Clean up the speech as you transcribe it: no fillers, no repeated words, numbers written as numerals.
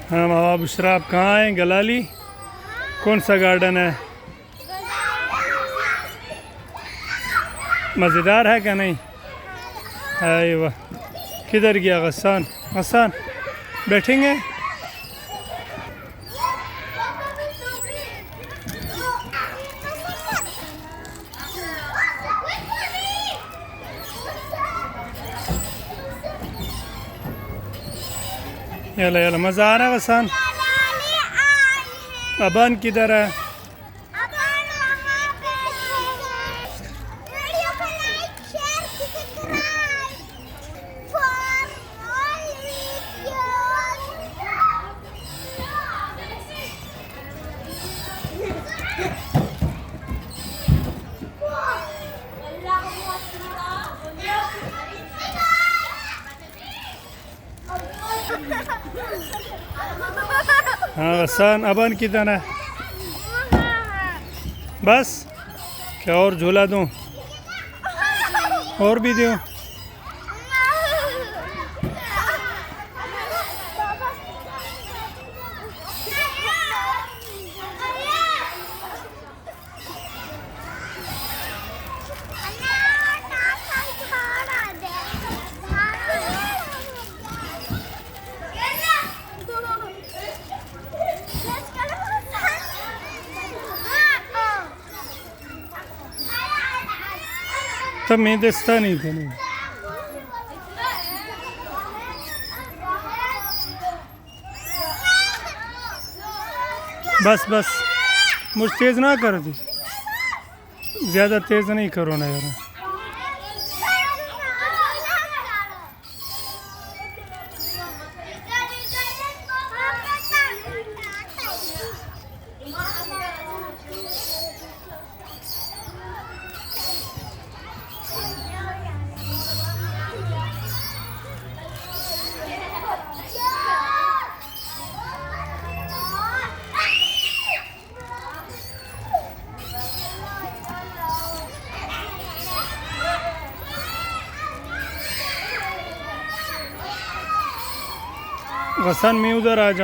हाँ मामा बुशरा, आप कहाँ हैं? गलाली? कौन सा गार्डन है? मज़ेदार है क्या नहीं? अरे वाह, किधर गया गस्सान? गस्सान बैठेंगे? यला यला, मज़ा आ रहा है गस्सान? अबान किधर है? हाँ गस्सान, अबान किधर है? बस क्या और झूला दूँ? और भी दूँ? तब मैं दस्ता नहीं थे नहीं। बस बस, मुझ तेज़ ना करो जी, ज़्यादा तेज़ नहीं करो ना यार। गस्सान मैं उधर आ जाऊँ।